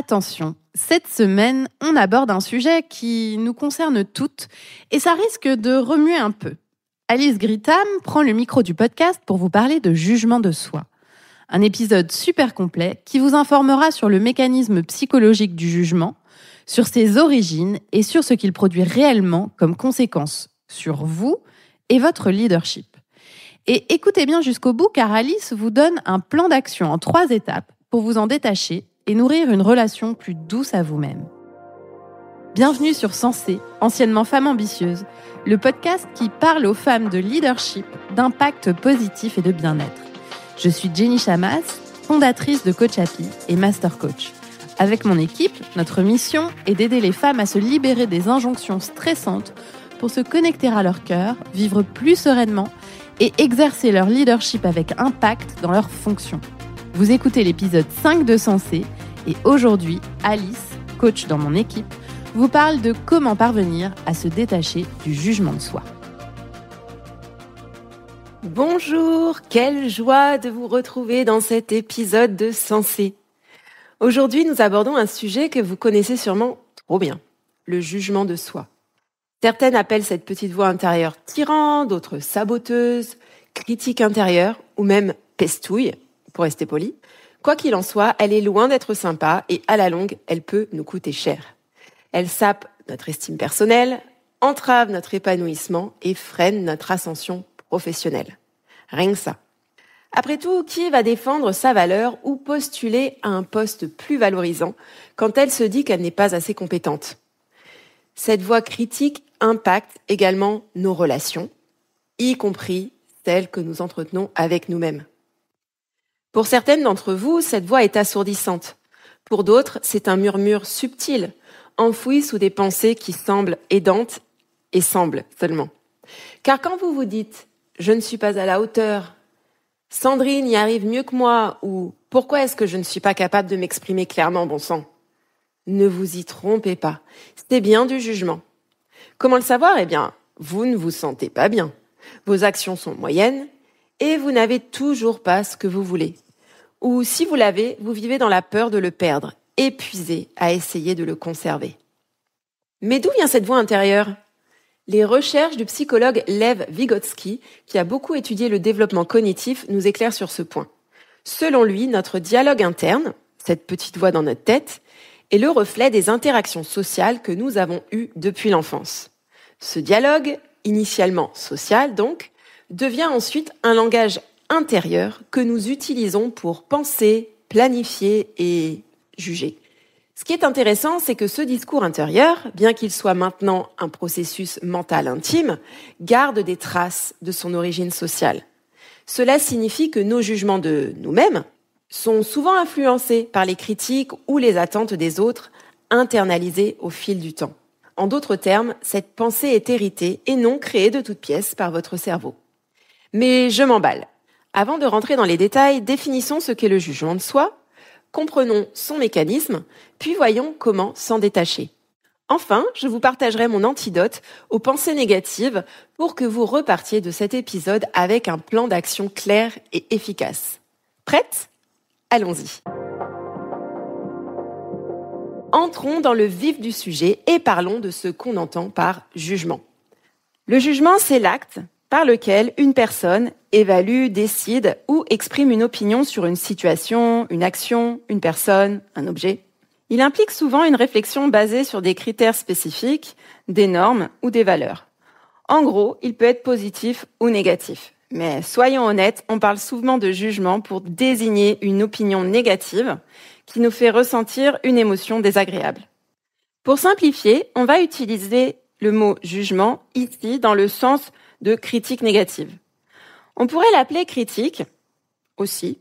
Attention, cette semaine, on aborde un sujet qui nous concerne toutes et ça risque de remuer un peu. Alice Gritham prend le micro du podcast pour vous parler de jugement de soi. Un épisode super complet qui vous informera sur le mécanisme psychologique du jugement, sur ses origines et sur ce qu'il produit réellement comme conséquence sur vous et votre leadership. Et écoutez bien jusqu'au bout car Alice vous donne un plan d'action en 3 étapes pour vous en détacher et nourrir une relation plus douce à vous-même. Bienvenue sur Sensée, anciennement Femme Ambitieuse, le podcast qui parle aux femmes de leadership, d'impact positif et de bien-être. Je suis Jenny Chamas, fondatrice de Coach Happy et Master Coach. Avec mon équipe, notre mission est d'aider les femmes à se libérer des injonctions stressantes pour se connecter à leur cœur, vivre plus sereinement et exercer leur leadership avec impact dans leurs fonctions. Vous écoutez l'épisode 5 de Sensée et aujourd'hui, Alice, coach dans mon équipe, vous parle de comment parvenir à se détacher du jugement de soi. Bonjour, quelle joie de vous retrouver dans cet épisode de Sensée. Aujourd'hui, nous abordons un sujet que vous connaissez sûrement trop bien, le jugement de soi. Certaines appellent cette petite voix intérieure tyran, d'autres saboteuse, critique intérieure ou même pestouille, pour rester poli. Quoi qu'il en soit, elle est loin d'être sympa et à la longue, elle peut nous coûter cher. Elle sape notre estime personnelle, entrave notre épanouissement et freine notre ascension professionnelle. Rien que ça. Après tout, qui va défendre sa valeur ou postuler à un poste plus valorisant quand elle se dit qu'elle n'est pas assez compétente ? Cette voix critique impacte également nos relations, y compris celles que nous entretenons avec nous-mêmes. Pour certaines d'entre vous, cette voix est assourdissante. Pour d'autres, c'est un murmure subtil, enfoui sous des pensées qui semblent aidantes et semblent seulement. Car quand vous vous dites « je ne suis pas à la hauteur »,« Sandrine y arrive mieux que moi » ou « pourquoi est-ce que je ne suis pas capable de m'exprimer clairement, bon sang ?» Ne vous y trompez pas, c'est bien du jugement. Comment le savoir ? Eh bien, vous ne vous sentez pas bien. Vos actions sont moyennes et vous n'avez toujours pas ce que vous voulez. Ou si vous l'avez, vous vivez dans la peur de le perdre, épuisé à essayer de le conserver. Mais d'où vient cette voix intérieure ? Les recherches du psychologue Lev Vygotsky, qui a beaucoup étudié le développement cognitif, nous éclairent sur ce point. Selon lui, notre dialogue interne, cette petite voix dans notre tête, est le reflet des interactions sociales que nous avons eues depuis l'enfance. Ce dialogue, initialement social donc, devient ensuite un langage intérieur que nous utilisons pour penser, planifier et juger. Ce qui est intéressant, c'est que ce discours intérieur, bien qu'il soit maintenant un processus mental intime, garde des traces de son origine sociale. Cela signifie que nos jugements de nous-mêmes sont souvent influencés par les critiques ou les attentes des autres, internalisées au fil du temps. En d'autres termes, cette pensée est héritée et non créée de toutes pièces par votre cerveau. Mais je m'emballe. Avant de rentrer dans les détails, définissons ce qu'est le jugement de soi, comprenons son mécanisme, puis voyons comment s'en détacher. Enfin, je vous partagerai mon antidote aux pensées négatives pour que vous repartiez de cet épisode avec un plan d'action clair et efficace. Prête ? Allons-y. Entrons dans le vif du sujet et parlons de ce qu'on entend par jugement. Le jugement, c'est l'acte par lequel une personne évalue, décide ou exprime une opinion sur une situation, une action, une personne, un objet. Il implique souvent une réflexion basée sur des critères spécifiques, des normes ou des valeurs. En gros, il peut être positif ou négatif. Mais soyons honnêtes, on parle souvent de jugement pour désigner une opinion négative qui nous fait ressentir une émotion désagréable. Pour simplifier, on va utiliser le mot jugement ici dans le sens de critique négative. On pourrait l'appeler critique aussi,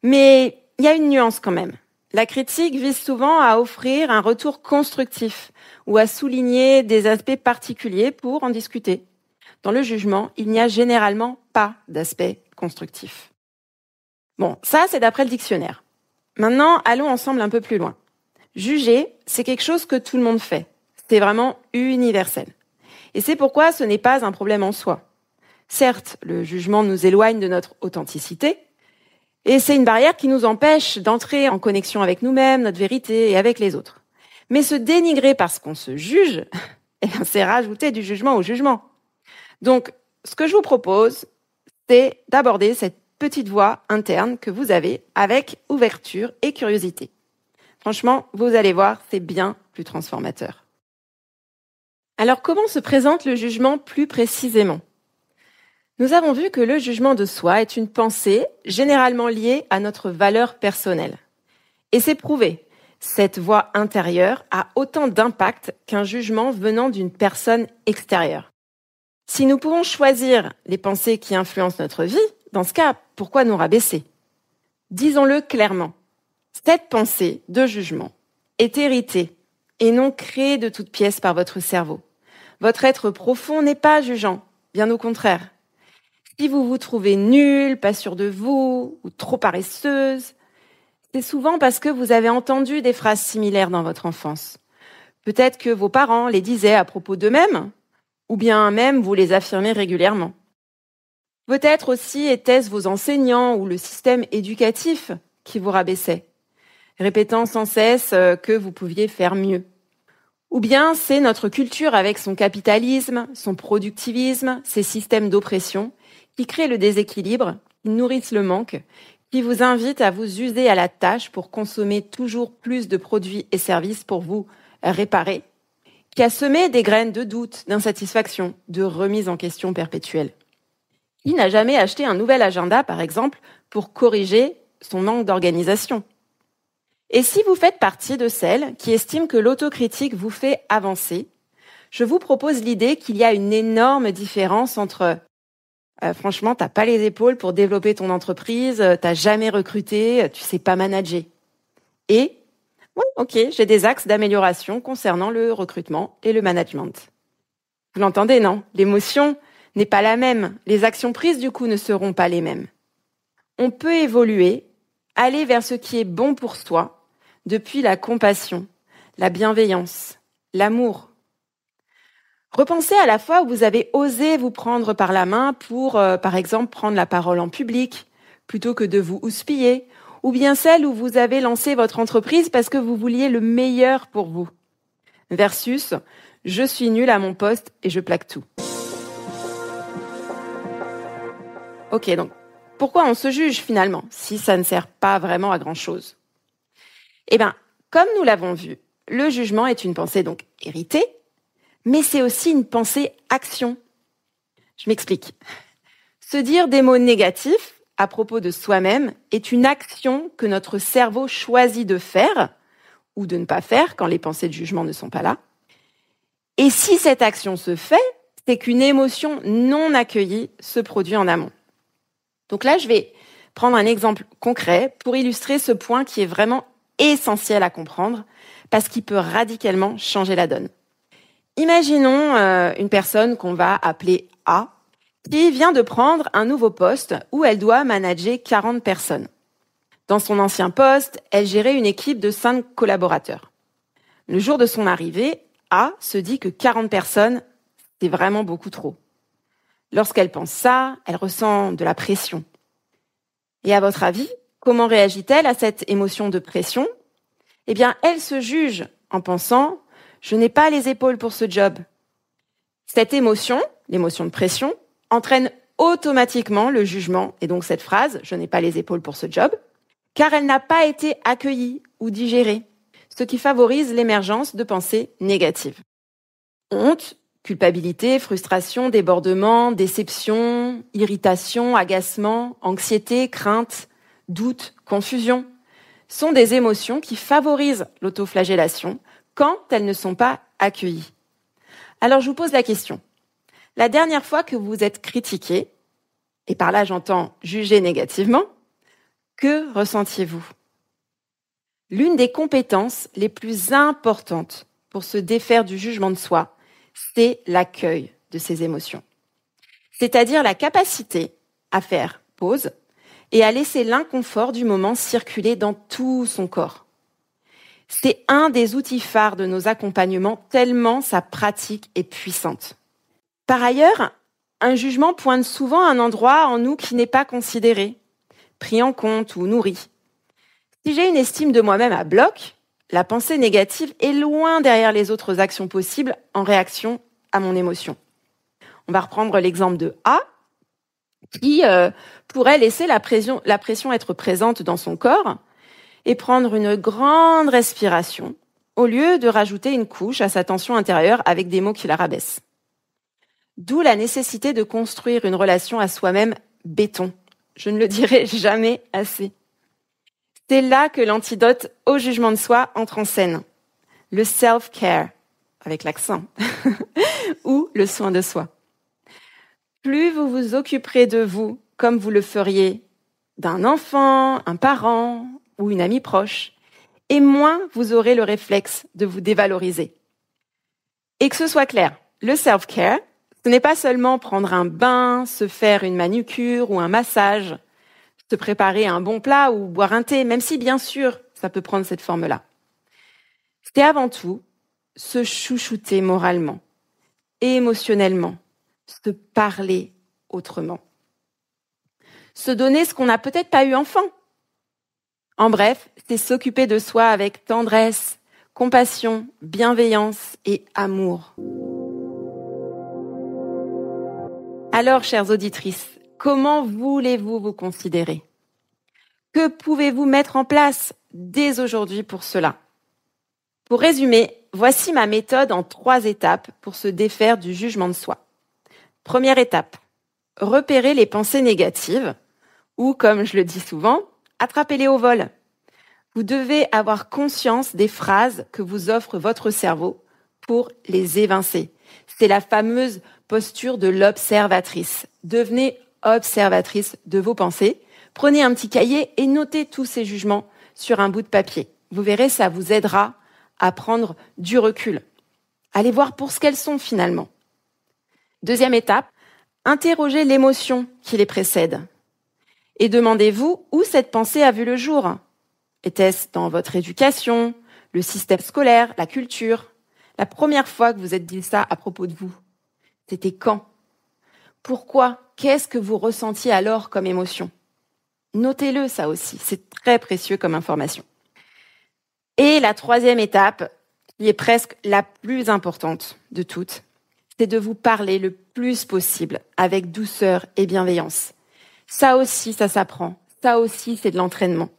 mais il y a une nuance quand même. La critique vise souvent à offrir un retour constructif ou à souligner des aspects particuliers pour en discuter. Dans le jugement, il n'y a généralement pas d'aspect constructif. Bon, ça c'est d'après le dictionnaire. Maintenant, allons ensemble un peu plus loin. Juger, c'est quelque chose que tout le monde fait. C'est vraiment universel. Et c'est pourquoi ce n'est pas un problème en soi. Certes, le jugement nous éloigne de notre authenticité, Et c'est une barrière qui nous empêche d'entrer en connexion avec nous-mêmes, notre vérité et avec les autres. Mais se dénigrer parce qu'on se juge, c'est rajouter du jugement au jugement. Donc, ce que je vous propose, c'est d'aborder cette petite voix interne que vous avez avec ouverture et curiosité. Franchement, vous allez voir, c'est bien plus transformateur. Alors, comment se présente le jugement plus précisément ? Nous avons vu que le jugement de soi est une pensée généralement liée à notre valeur personnelle. Et c'est prouvé, cette voix intérieure a autant d'impact qu'un jugement venant d'une personne extérieure. Si nous pouvons choisir les pensées qui influencent notre vie, dans ce cas, pourquoi nous rabaisser ? Disons-le clairement, cette pensée de jugement est héritée et non créée de toutes pièces par votre cerveau. Votre être profond n'est pas jugeant, bien au contraire. Si vous vous trouvez nul, pas sûr de vous, ou trop paresseuse, c'est souvent parce que vous avez entendu des phrases similaires dans votre enfance. Peut-être que vos parents les disaient à propos d'eux-mêmes, ou bien même vous les affirmez régulièrement. Peut-être aussi étaient-ce vos enseignants ou le système éducatif qui vous rabaissait, répétant sans cesse que vous pouviez faire mieux. Ou bien c'est notre culture avec son capitalisme, son productivisme, ses systèmes d'oppression qui créent le déséquilibre, qui nourrissent le manque, qui vous invitent à vous user à la tâche pour consommer toujours plus de produits et services pour vous réparer, qui a semé des graines de doute, d'insatisfaction, de remise en question perpétuelle. Qui n'a jamais acheté un nouvel agenda, par exemple, pour corriger son manque d'organisation ? Et si vous faites partie de celles qui estiment que l'autocritique vous fait avancer, je vous propose l'idée qu'il y a une énorme différence entre franchement, t'as pas les épaules pour développer ton entreprise, t'as jamais recruté, tu sais pas manager. Et, oui, ok, j'ai des axes d'amélioration concernant le recrutement et le management. Vous l'entendez, non ? L'émotion n'est pas la même. Les actions prises, du coup, ne seront pas les mêmes. On peut évoluer, aller vers ce qui est bon pour soi, depuis la compassion, la bienveillance, l'amour. Repensez à la fois où vous avez osé vous prendre par la main pour, par exemple, prendre la parole en public, plutôt que de vous houspiller, ou bien celle où vous avez lancé votre entreprise parce que vous vouliez le meilleur pour vous. Versus, je suis nul à mon poste et je plaque tout. Ok, donc, pourquoi on se juge finalement, si ça ne sert pas vraiment à grand-chose ? Eh bien, comme nous l'avons vu, le jugement est une pensée donc héritée, mais c'est aussi une pensée action. Je m'explique. Se dire des mots négatifs à propos de soi-même est une action que notre cerveau choisit de faire ou de ne pas faire quand les pensées de jugement ne sont pas là. Et si cette action se fait, c'est qu'une émotion non accueillie se produit en amont. Donc là, je vais prendre un exemple concret pour illustrer ce point qui est vraiment essentiel à comprendre parce qu'il peut radicalement changer la donne. Imaginons une personne qu'on va appeler A, qui vient de prendre un nouveau poste où elle doit manager 40 personnes. Dans son ancien poste, elle gérait une équipe de 5 collaborateurs. Le jour de son arrivée, A se dit que 40 personnes, c'est vraiment beaucoup trop. Lorsqu'elle pense ça, elle ressent de la pression. Et à votre avis, comment réagit-elle à cette émotion de pression ? Eh bien, elle se juge en pensant « je n'ai pas les épaules pour ce job ». Cette émotion, l'émotion de pression, entraîne automatiquement le jugement, et donc cette phrase « je n'ai pas les épaules pour ce job », car elle n'a pas été accueillie ou digérée, ce qui favorise l'émergence de pensées négatives. Honte, culpabilité, frustration, débordement, déception, irritation, agacement, anxiété, crainte, doute, confusion sont des émotions qui favorisent l'autoflagellation quand elles ne sont pas accueillies. Alors je vous pose la question. La dernière fois que vous vous êtes critiqué, et par là j'entends juger négativement, que ressentiez-vous ? L'une des compétences les plus importantes pour se défaire du jugement de soi, c'est l'accueil de ces émotions. C'est-à-dire la capacité à faire pause et à laisser l'inconfort du moment circuler dans tout son corps. C'est un des outils phares de nos accompagnements tellement sa pratique est puissante. Par ailleurs, un jugement pointe souvent un endroit en nous qui n'est pas considéré, pris en compte ou nourri. Si j'ai une estime de moi-même à bloc, la pensée négative est loin derrière les autres actions possibles en réaction à mon émotion. On va reprendre l'exemple de A, qui pourrait laisser la pression être présente dans son corps et prendre une grande respiration au lieu de rajouter une couche à sa tension intérieure avec des mots qui la rabaissent. D'où la nécessité de construire une relation à soi-même béton. Je ne le dirai jamais assez. C'est là que l'antidote au jugement de soi entre en scène. Le self-care, avec l'accent, ou le soin de soi. Plus vous vous occuperez de vous comme vous le feriez d'un enfant, un parent ou une amie proche, et moins vous aurez le réflexe de vous dévaloriser. Et que ce soit clair, le self-care, ce n'est pas seulement prendre un bain, se faire une manucure ou un massage, se préparer un bon plat ou boire un thé, même si bien sûr ça peut prendre cette forme-là. C'est avant tout se chouchouter moralement et émotionnellement, se parler autrement. Se donner ce qu'on n'a peut-être pas eu enfant. En bref, c'est s'occuper de soi avec tendresse, compassion, bienveillance et amour. Alors, chères auditrices, comment voulez-vous vous considérer ? Que pouvez-vous mettre en place dès aujourd'hui pour cela ? Pour résumer, voici ma méthode en 3 étapes pour se défaire du jugement de soi. Première étape, repérer les pensées négatives ou, comme je le dis souvent, attrapez-les au vol. Vous devez avoir conscience des phrases que vous offre votre cerveau pour les évincer. C'est la fameuse posture de l'observatrice. Devenez observatrice de vos pensées. Prenez un petit cahier et notez tous ces jugements sur un bout de papier. Vous verrez, ça vous aidera à prendre du recul. Allez voir pour ce qu'elles sont finalement. Deuxième étape, interrogez l'émotion qui les précède. Et demandez-vous où cette pensée a vu le jour. Était-ce dans votre éducation, le système scolaire, la culture ? La première fois que vous êtes dit ça à propos de vous, c'était quand ? Pourquoi ? Qu'est-ce que vous ressentiez alors comme émotion ? Notez-le, ça aussi, c'est très précieux comme information. Et la 3e étape, qui est presque la plus importante de toutes, c'est de vous parler le plus possible avec douceur et bienveillance. Ça aussi, ça s'apprend. Ça aussi, c'est de l'entraînement.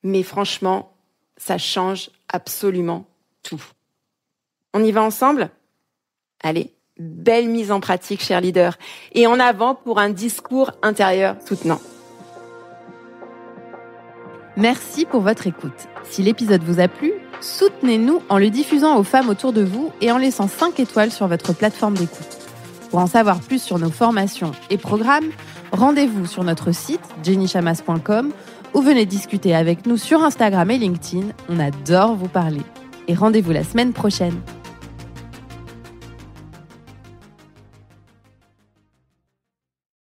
Mais franchement, ça change absolument tout. On y va ensemble ? Allez, belle mise en pratique, chers leaders. Et en avant pour un discours intérieur soutenant. Merci pour votre écoute. Si l'épisode vous a plu, soutenez-nous en le diffusant aux femmes autour de vous et en laissant 5 étoiles sur votre plateforme d'écoute. Pour en savoir plus sur nos formations et programmes, rendez-vous sur notre site jennychamas.com ou venez discuter avec nous sur Instagram et LinkedIn. On adore vous parler. Et rendez-vous la semaine prochaine.